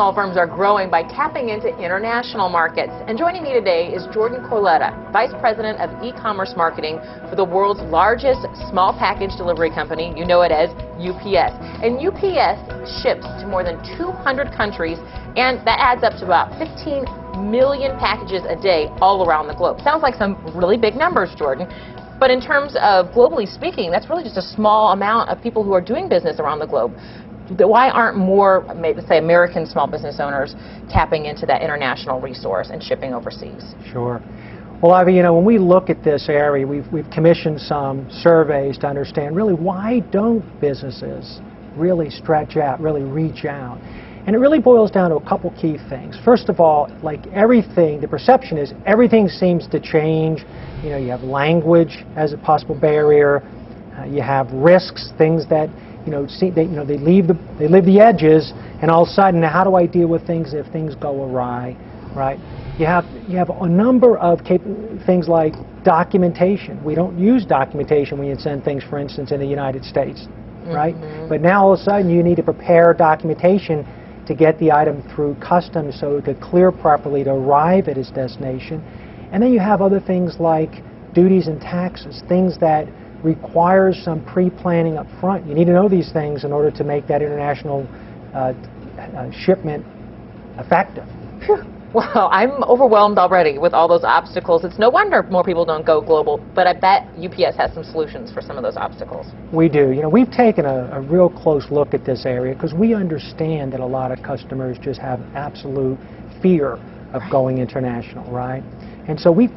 small firms are growing by tapping into international markets. And joining me today is Jordan Coletta, Vice President of E-commerce Marketing for the world's largest small package delivery company. You know it as UPS. And UPS ships to more than 200 countries, and that adds up to about 15 million packages a day all around the globe. Sounds like some really big numbers, Jordan. But in terms of globally speaking, that's really just a small amount of people who are doing business around the globe. Why aren't more, maybe say, American small business owners tapping into that international resource and shipping overseas? Sure. Well, Ivy, when we look at this area, we've commissioned some surveys to understand really why don't businesses really stretch out, really reach out. And it really boils down to a couple key things. First of all, like everything, the perception is everything seems to change. You have language as a possible barrier. You have risks, things that they leave the edges, and all of a sudden, how do I deal with things if things go awry, right? You have a number of things like documentation. We don't use documentation when you send things, for instance, in the United States, right? But now all of a sudden you need to prepare documentation to get the item through customs so it could clear properly to arrive at its destination. And then you have other things like duties and taxes, things that requires some pre-planning up front. You need to know these things in order to make that international shipment effective. Phew. Well, I'm overwhelmed already with all those obstacles. It's no wonder more people don't go global, but I bet UPS has some solutions for some of those obstacles. We do. We've taken a real close look at this area because we understand that a lot of customers just have absolute fear of going international, right? And so we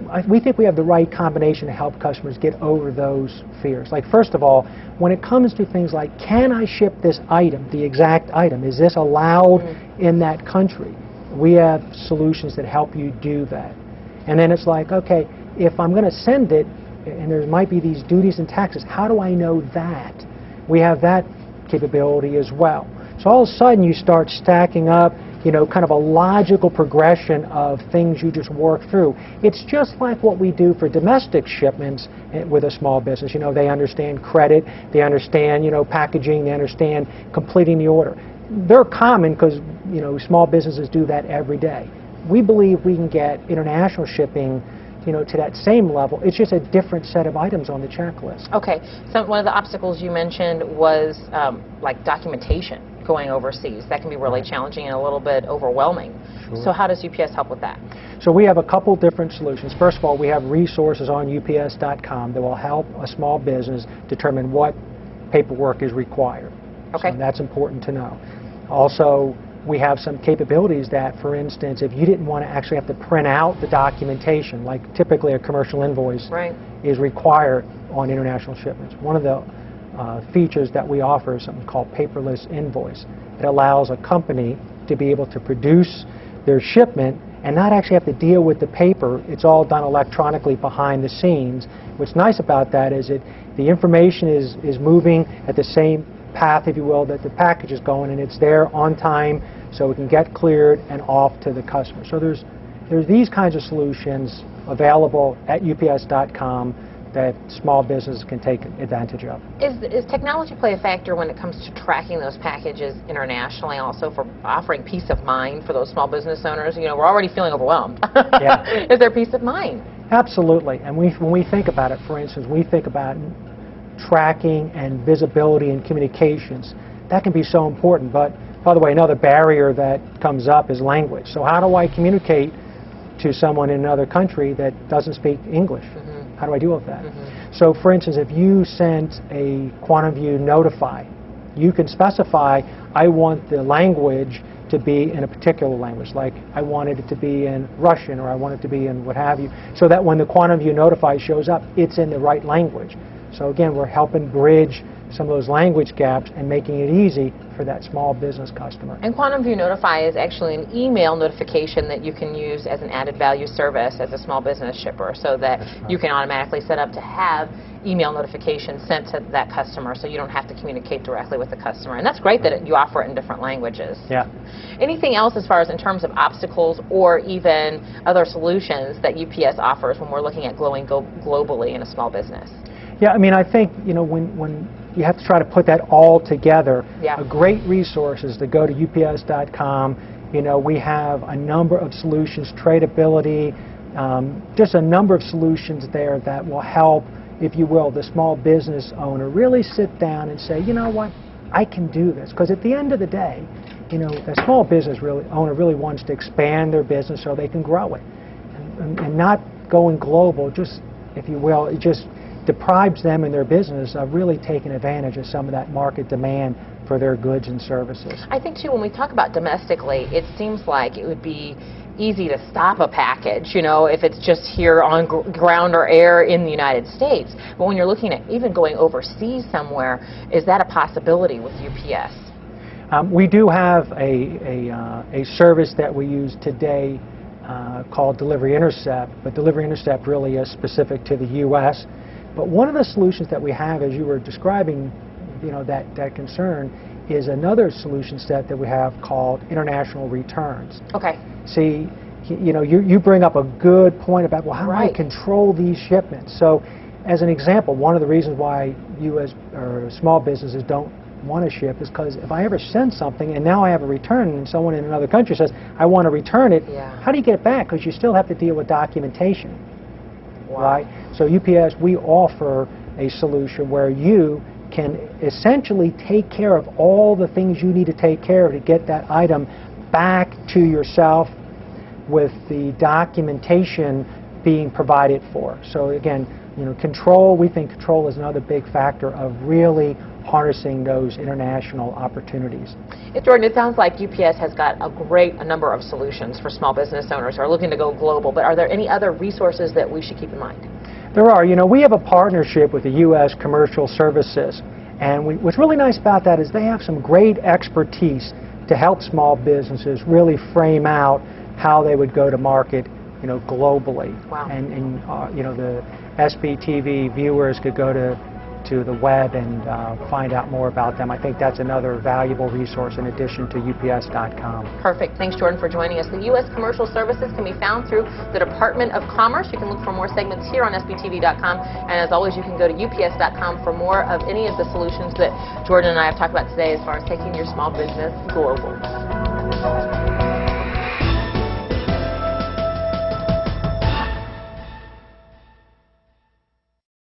think we have the right combination to help customers get over those fears. Like, first of all, when it comes to things like, can I ship this item, the exact item? Is this allowed in that country? We have solutions that help you do that. And then it's like, okay, if I'm going to send it, and there might be these duties and taxes, how do I know that? We have that capability as well. So all of a sudden you start stacking up kind of a logical progression of things you just work through. It's just like what we do for domestic shipments with a small business. They understand credit, they understand, packaging, they understand completing the order. They're common because, small businesses do that every day. We believe we can get international shipping to that same level. It's just a different set of items on the checklist. Okay, so one of the obstacles you mentioned was like documentation going overseas. That can be really challenging and a little bit overwhelming. Sure. So how does UPS help with that? So we have a couple different solutions. First of all, we have resources on UPS.com that will help a small business determine what paperwork is required. Okay. So that's important to know. Also, we have some capabilities that, for instance, if you didn't want to actually have to print out the documentation, like typically a commercial invoice is required on international shipments. One of the features that we offer is something called paperless invoice. It allows a company to be able to produce their shipment and not actually have to deal with the paper. It's all done electronically behind the scenes. What's nice about that is the information is moving at the same path, if you will, that the package is going, and it's there on time so it can get cleared and off to the customer. So there's these kinds of solutions available at UPS.com that small businesses can take advantage of. Is technology play a factor when it comes to tracking those packages internationally, also for offering peace of mind for those small business owners? We're already feeling overwhelmed. Yeah. Is there peace of mind? Absolutely. And when we think about it, for instance, we think about tracking and visibility and communications. That can be so important. But, by the way, another barrier that comes up is language. So how do I communicate to someone in another country that doesn't speak English? How do I deal with that? So, for instance, if you sent a QuantumView Notify, you can specify, I want the language to be in a particular language, like I wanted it to be in Russian or I want it to be in what have you, so that when the QuantumView Notify shows up, it's in the right language. So again, we're helping bridge some of those language gaps and making it easy for that small business customer. And QuantumView Notify is actually an email notification that you can use as an added value service as a small business shipper, so that you can automatically set up to have email notifications sent to that customer so you don't have to communicate directly with the customer. And that's great that you offer it in different languages. Yeah. Anything else as far as in terms of obstacles or even other solutions that UPS offers when we're looking at growing globally in a small business? Yeah, I mean, I think, when you have to try to put that all together. Yeah. A great resource is to go to ups.com. You know, we have a number of solutions, tradability, just a number of solutions there that will help, if you will, the small business owner really sit down and say, you know what, I can do this. Because at the end of the day, you know, a small business owner really wants to expand their business so they can grow it. And not going global, just, if you will, it just deprives them in their business of really taking advantage of some of that market demand for their goods and services. I think, too, when we talk about domestically, it seems like it would be easy to stop a package, you know, if it's just here on ground or air in the United States. But when you're looking at even going overseas somewhere, is that a possibility with UPS? We do have a service that we use today called Delivery Intercept, but Delivery Intercept really is specific to the U.S. But one of the solutions that we have, as you were describing, you know, that concern, is another solution set that we have called international returns. Okay. See, you know, you bring up a good point about, well, how do I control these shipments? So, as an example, one of the reasons why U.S. or small businesses don't want to ship is because if I ever send something and now I have a return and someone in another country says, I want to return it, how do you get it back? Because you still have to deal with documentation. Right? So UPS, we offer a solution where you can essentially take care of all the things you need to take care of to get that item back to yourself with the documentation being provided for. So again, you know, control, we think control is another big factor of really harnessing those international opportunities. Jordan, it sounds like UPS has got a number of solutions for small business owners who are looking to go global, but are there any other resources that we should keep in mind? There are. You know, we have a partnership with the U.S. Commercial Services, and what's really nice about that is they have some great expertise to help small businesses really frame out how they would go to market, you know, globally. Wow. And you know, the SBTV viewers could go to the web and find out more about them. I think that's another valuable resource in addition to ups.com. Perfect. Thanks, Jordan, for joining us. The U.S. Commercial Services can be found through the Department of Commerce. You can look for more segments here on SBTV.com. And as always, you can go to ups.com for more of any of the solutions that Jordan and I have talked about today as far as taking your small business global.